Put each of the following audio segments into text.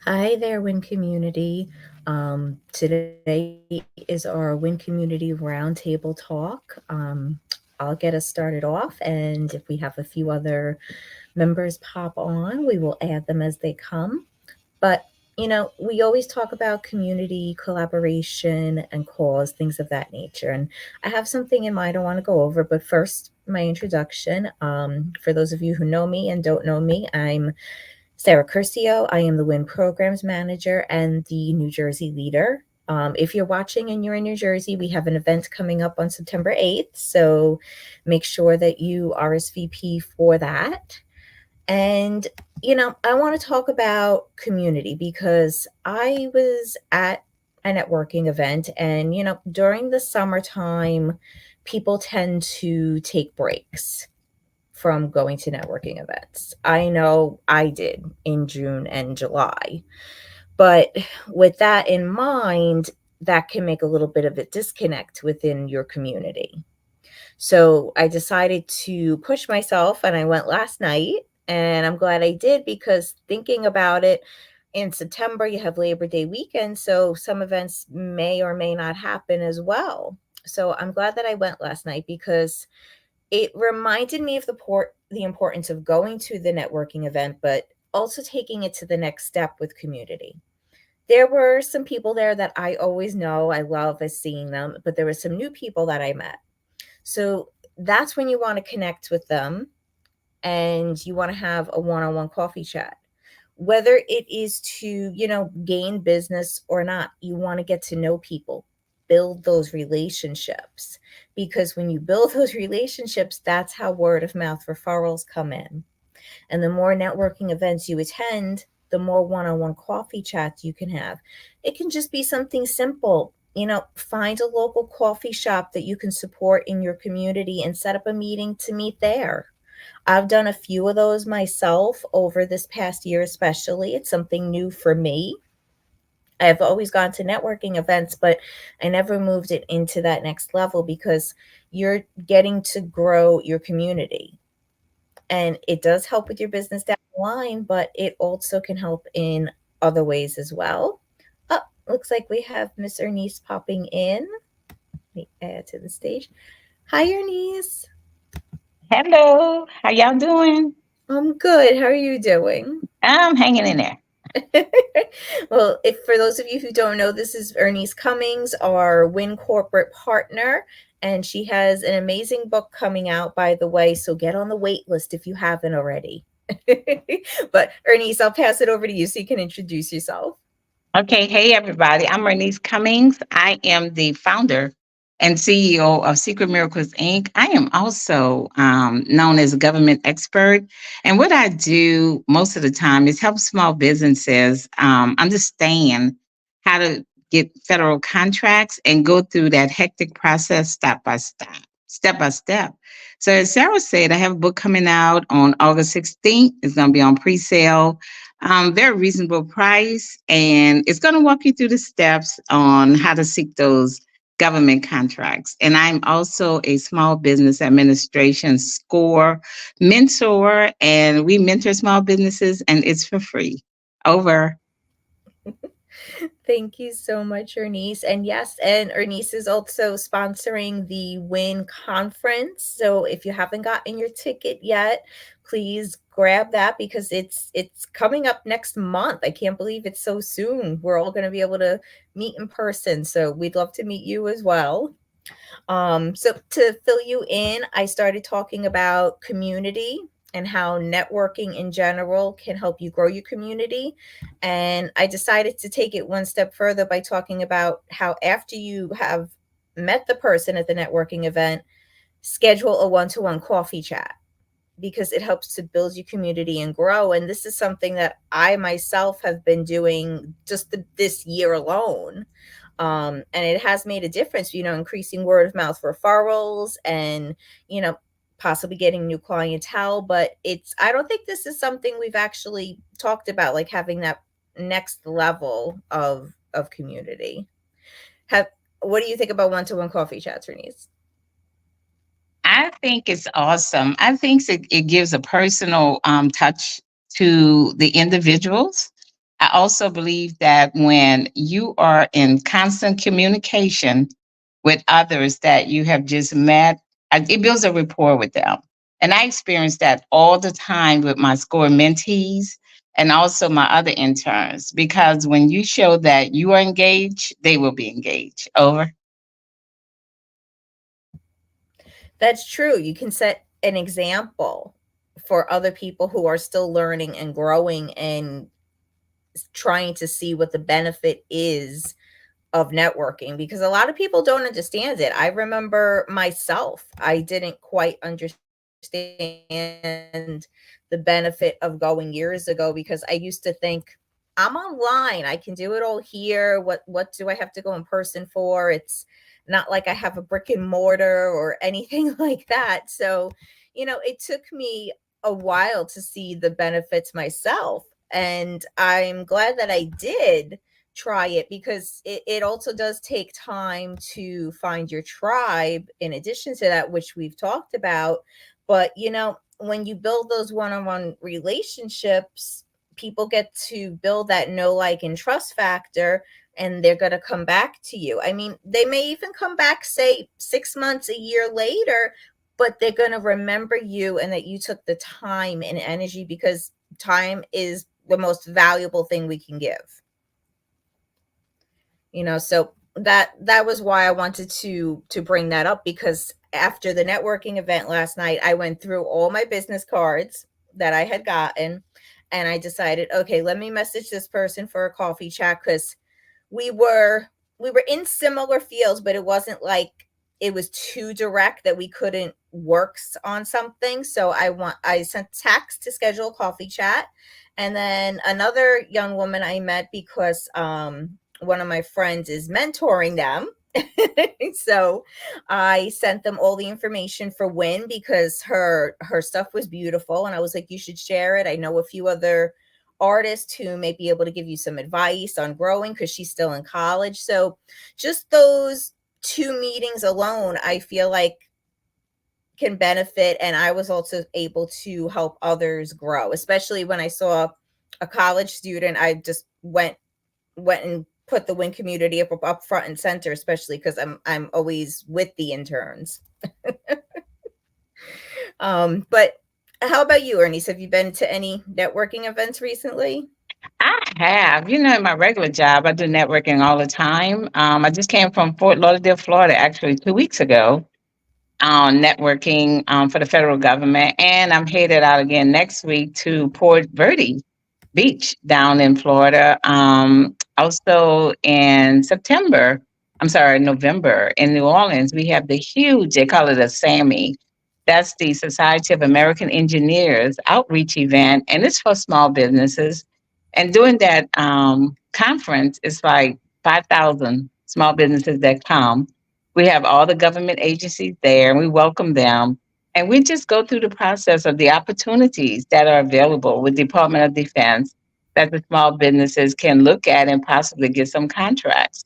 Hi there, WIN community. Today is our WIN community roundtable talk. I'll get us started off, and if we have a few other members pop on, we will add them as they come. But we always talk about community collaboration and cause, things of that nature. And I have something in mind I want to go over, but first, my introduction. For those of you who know me and don't know me, I'm Sarah Curcio. I am the WIN Programs Manager and the New Jersey leader. If you're watching and you're in New Jersey, we have an event coming up on September 8th. So make sure that you RSVP for that. And, I want to talk about community because I was at a networking event, and, during the summertime, people tend to take breaks from going to networking events. I know I did in June and July. But with that in mind, that can make a little bit of a disconnect within your community. So I decided to push myself and I went last night. And I'm glad I did because thinking about it, in September, you have Labor Day weekend. So some events may or may not happen as well. So I'm glad that I went last night because it reminded me of the importance of going to the networking event, but also taking it to the next step with community. There were some people there that I always know, I love as seeing them, but there were some new people that I met. So that's when you want to connect with them and you want to have a one-on-one coffee chat. Whether it is to, gain business or not, you want to get to know people, build those relationships. Because when you build those relationships, that's how word of mouth referrals come in. And the more networking events you attend, the more one on one coffee chats you can have. It can just be something simple. Find a local coffee shop that you can support in your community and set up a meeting to meet there. I've done a few of those myself over this past year, especially. It's something new for me. I've always gone to networking events, but I never moved it into that next level because you're getting to grow your community. And it does help with your business down the line, but it also can help in other ways as well. Oh, looks like we have Miss Ernice popping in. Let me add to the stage. Hi, Ernice. Hello, how y'all doing? I'm good. How are you doing? I'm hanging in there. Well, if for those of you who don't know, this is Ernice Cummings, our WIN corporate partner, and she has an amazing book coming out, by the way. So get on the wait list if you haven't already. But Ernice, I'll pass it over to you so you can introduce yourself. Okay, hey everybody. I'm Bernice Cummings. I am the founder and CEO of Secret Miracles Inc. I am also known as a government expert. And what I do most of the time is help small businesses understand how to get federal contracts and go through that hectic process step by step. Step by step. So, as Sarah said, I have a book coming out on August 16th. It's going to be on pre sale, very reasonable price, and it's going to walk you through the steps on how to seek those government contracts. And I'm also a small business administration score mentor, and we mentor small businesses, and it's for free. Over. Thank you so much, Ernice. And yes, and Ernice is also sponsoring the WIN conference. So if you haven't gotten your ticket yet, please grab that because it's coming up next month. I can't believe it's so soon. We're all going to be able to meet in person. So we'd love to meet you as well. So to fill you in, I started talking about community and how networking in general can help you grow your community. And I decided to take it one step further by talking about how after you have met the person at the networking event, schedule a one-to-one coffee chat because it helps to build your community and grow. And this is something that I myself have been doing just this year alone. And it has made a difference, increasing word of mouth referrals and, you know, possibly getting new clientele. But I don't think this is something we've actually talked about, like having that next level of community. Have, what do you think about one-to-one coffee chats, Renise? I think it's awesome. I think it gives a personal touch to the individuals. I also believe that when you are in constant communication with others that you have just met, it builds a rapport with them. And I experience that all the time with my SCORE mentees and also my other interns, because when you show that you are engaged, they will be engaged. Over. That's true. You can set an example for other people who are still learning and growing and trying to see what the benefit is of networking, because a lot of people don't understand it. I remember myself, I didn't quite understand the benefit of going years ago, because I used to think, I'm online, I can do it all here. What do I have to go in person for? It's not like I have a brick and mortar or anything like that. So, it took me a while to see the benefits myself. And I'm glad that I did try it, because it also does take time to find your tribe in addition to that, which we've talked about. But when you build those one-on-one relationships, people get to build that know, like, and trust factor, and they're going to come back to you. I mean, they may even come back, say 6 months, a year later, but they're going to remember you and that you took the time and energy, because time is the most valuable thing we can give. So that was why I wanted to bring that up, because after the networking event last night, I went through all my business cards that I had gotten, and I decided, okay, let me message this person for a coffee chat, because we were we were in similar fields, but it wasn't like it was too direct that we couldn't work on something. So I sent text to schedule a coffee chat. And then another young woman I met, because one of my friends is mentoring them. So I sent them all the information for W.I.N, because her stuff was beautiful, and I was like, you should share it. I know a few other artist who may be able to give you some advice on growing, because she's still in college. So just those two meetings alone, I feel like, can benefit. And I was also able to help others grow, especially when I saw a college student. I just went and put the W.I.N community up front and center, especially because I'm always with the interns. But how about you, Ernice? Have you been to any networking events recently? I have. In my regular job, I do networking all the time. I just came from Fort Lauderdale, Florida, actually 2 weeks ago, on networking for the federal government. And I'm headed out again next week to Port Verde Beach down in Florida. Also in September, I'm sorry, November in New Orleans, we have the huge, they call it a SAMI. That's the Society of American Engineers outreach event, and it's for small businesses. And during that conference, it's like 5,000 small businesses that come. We have all the government agencies there, and we welcome them. And we just go through the process of the opportunities that are available with Department of Defense that the small businesses can look at and possibly get some contracts.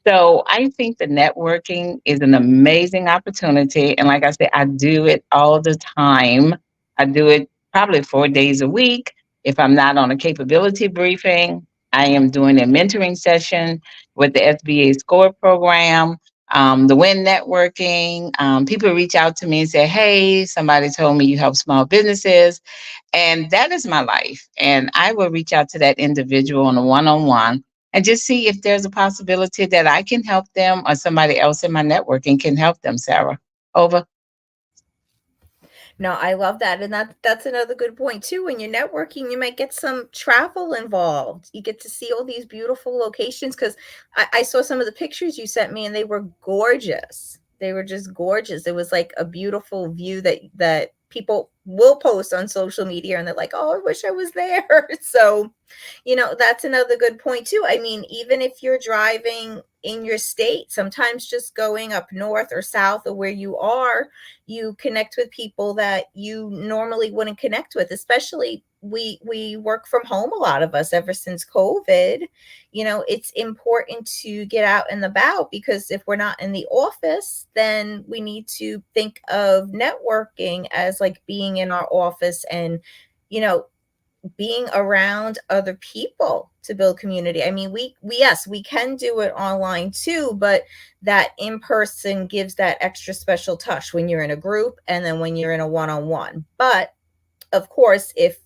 So I think the networking is an amazing opportunity. And like I said, I do it all the time. I do it probably 4 days a week. If I'm not on a capability briefing, I am doing a mentoring session with the SBA SCORE program, the WIN networking. People reach out to me and say, hey, somebody told me you help small businesses. And that is my life. And I will reach out to that individual on a one on one and just see if there's a possibility that I can help them or somebody else in my networking can help them, Sarah. Over. No, I love that. And that's another good point too. When you're networking, you might get some travel involved. You get to see all these beautiful locations, because I saw some of the pictures you sent me, and they were gorgeous. They were just gorgeous. It was like a beautiful view that people will post on social media, and they're like, oh, I wish I was there. So that's another good point too. I mean, even if you're driving in your state, sometimes just going up north or south of where you are, you connect with people that you normally wouldn't connect with. Especially, we work from home, a lot of us, ever since COVID. It's important to get out and about, because if we're not in the office, then we need to think of networking as like being in our office, and you know being around other people to build community. I mean, we yes, we can do it online too, but that in person gives that extra special touch when you're in a group and then when you're in a one-on-one. But of course, if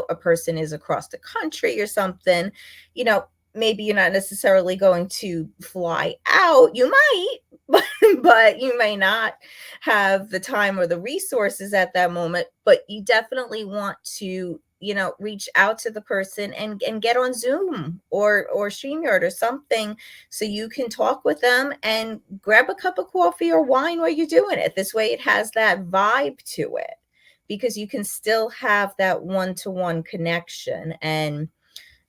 a person is across the country or something, you know, maybe you're not necessarily going to fly out. You might, but you may not have the time or the resources at that moment. But you definitely want to, reach out to the person and get on Zoom or StreamYard or something so you can talk with them and grab a cup of coffee or wine while you're doing it. This way, it has that vibe to it because you can still have that one-to-one connection. And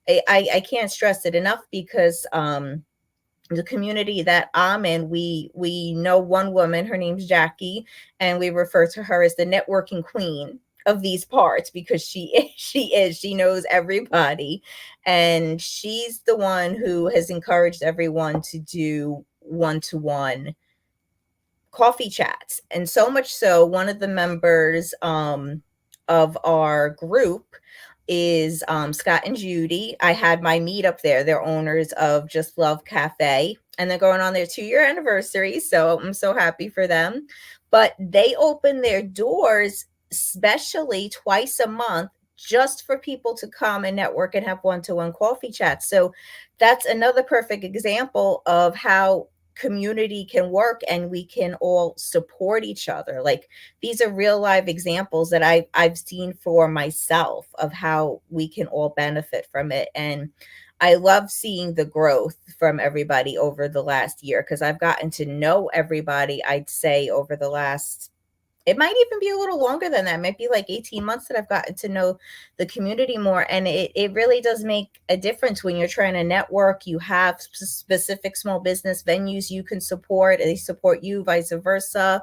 I can't stress it enough because the community that I'm in, we know one woman, her name's Jackie, and we refer to her as the networking queen of these parts because she knows everybody, and she's the one who has encouraged everyone to do one-to-one coffee chats. And so much so, one of the members of our group is Scott and Judy. I had my meetup there. They're owners of Just Love Cafe, and they're going on their 2-year anniversary. So I'm so happy for them. But they open their doors, especially twice a month, just for people to come and network and have one-to-one coffee chats. So that's another perfect example of how community can work and we can all support each other. Like, these are real live examples that I've seen for myself of how we can all benefit from it. And I love seeing the growth from everybody over the last year because I've gotten to know everybody, I'd say, over the last, it might even be a little longer than that. It might be like 18 months that I've gotten to know the community more. And it really does make a difference when you're trying to network. You have specific small business venues you can support, they support you, vice versa.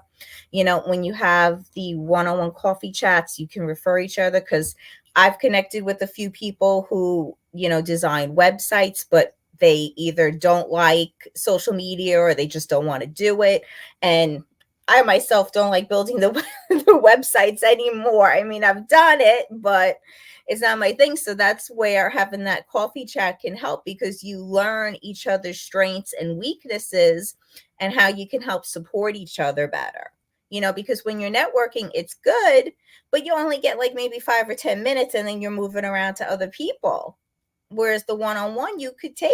When you have the one-on-one coffee chats, you can refer each other because I've connected with a few people who, design websites, but they either don't like social media or they just don't want to do it. And I myself don't like building the, the websites anymore. I mean, I've done it, but it's not my thing. So that's where having that coffee chat can help because you learn each other's strengths and weaknesses and how you can help support each other better. Because when you're networking, it's good, but you only get like maybe 5 or 10 minutes and then you're moving around to other people. Whereas the one-on-one, you could take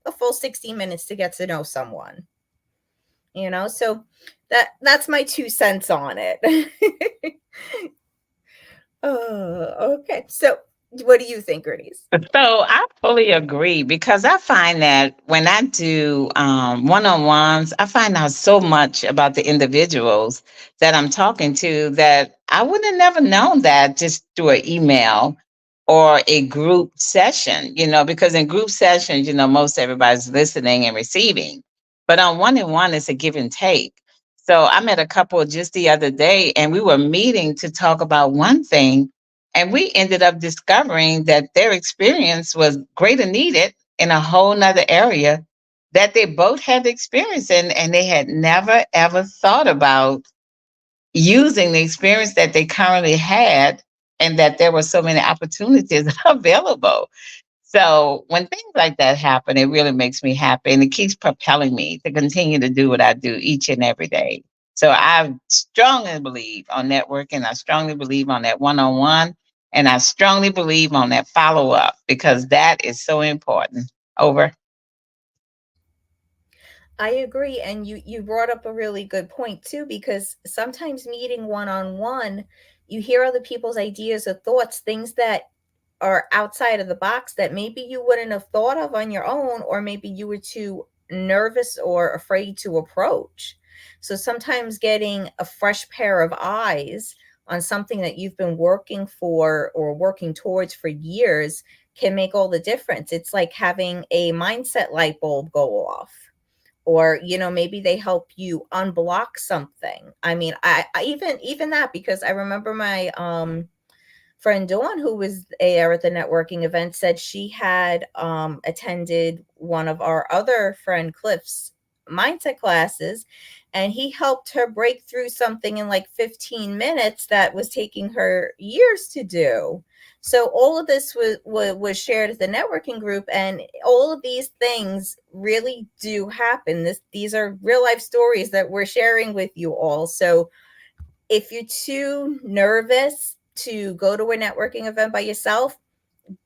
a full 60 minutes to get to know someone. So that's my 2 cents on it. Okay. So what do you think, Bernice? So I fully agree because I find that when I do one-on-ones, I find out so much about the individuals that I'm talking to that I would have never known that just through an email or a group session, because in group sessions, most everybody's listening and receiving. But on one-on-one, it's a give and take. So I met a couple just the other day and we were meeting to talk about one thing, and we ended up discovering that their experience was greater needed in a whole nother area that they both had experience in, and they had never ever thought about using the experience that they currently had, and that there were so many opportunities available. So when things like that happen, it really makes me happy and it keeps propelling me to continue to do what I do each and every day. So I strongly believe on networking. I strongly believe on that one-on-one, and I strongly believe on that follow-up because that is so important. Over. I agree. And you brought up a really good point too, because sometimes meeting one-on-one, you hear other people's ideas or thoughts, things that are outside of the box that maybe you wouldn't have thought of on your own, or maybe you were too nervous or afraid to approach. So sometimes getting a fresh pair of eyes on something that you've been working for or working towards for years can make all the difference. It's like having a mindset light bulb go off, or maybe they help you unblock something. I mean, I even that, because I remember my friend Dawn, who was there at the networking event, said she had attended one of our other friend Cliff's mindset classes, and he helped her break through something in like 15 minutes that was taking her years to do. So all of this was shared at the networking group, and all of these things really do happen. These are real life stories that we're sharing with you all. So if you're too nervous to go to a networking event by yourself,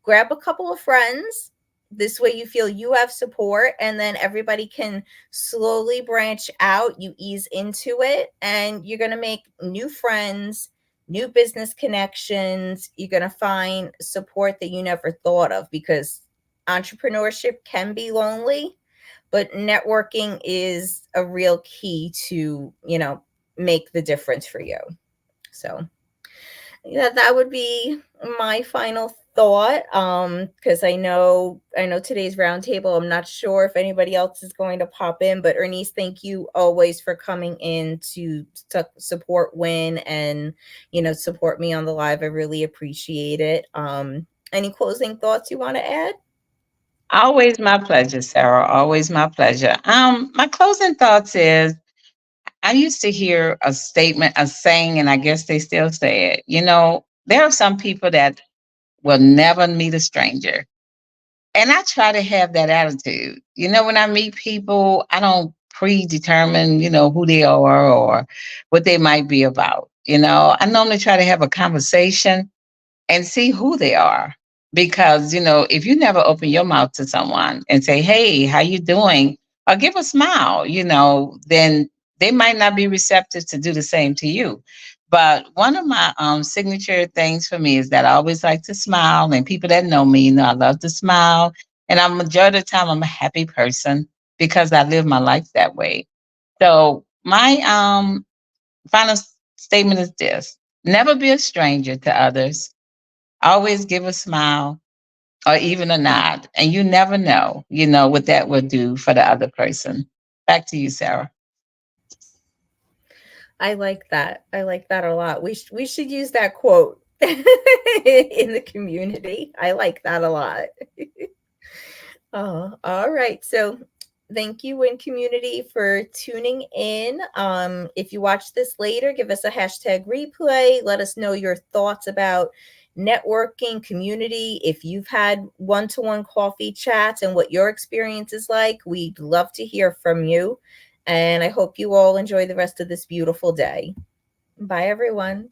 grab a couple of friends. This way you feel you have support, and then everybody can slowly branch out. You ease into it, and you're going to make new friends, new business connections. You're going to find support that you never thought of, because entrepreneurship can be lonely, but networking is a real key to, make the difference for you. So yeah, that would be my final thought. Because I know today's roundtable. I'm not sure if anybody else is going to pop in, but Ernice, thank you always for coming in to support Win and support me on the live. I really appreciate it. Any closing thoughts you want to add? Always my pleasure, Sarah. Always my pleasure. My closing thoughts is I used to hear a statement, a saying, and I guess they still say it. There are some people that will never meet a stranger. And I try to have that attitude. When I meet people, I don't predetermine, who they are or what they might be about. I normally try to have a conversation and see who they are. Because, if you never open your mouth to someone and say, hey, how you doing? Or give a smile, then they might not be receptive to do the same to you. But one of my signature things for me is that I always like to smile. And people that know me know I love to smile. And I'm majority of the time I'm a happy person because I live my life that way. So my final statement is this: never be a stranger to others. Always give a smile or even a nod. And you never know, what that will do for the other person. Back to you, Sarah. I like that. I like that a lot. We should use that quote in the community. I like that a lot. Oh, all right. So thank you, Win Community, for tuning in. If you watch this later, give us a hashtag replay. Let us know your thoughts about networking community. If you've had one-to-one coffee chats and what your experience is like, we'd love to hear from you. And I hope you all enjoy the rest of this beautiful day. Bye, everyone.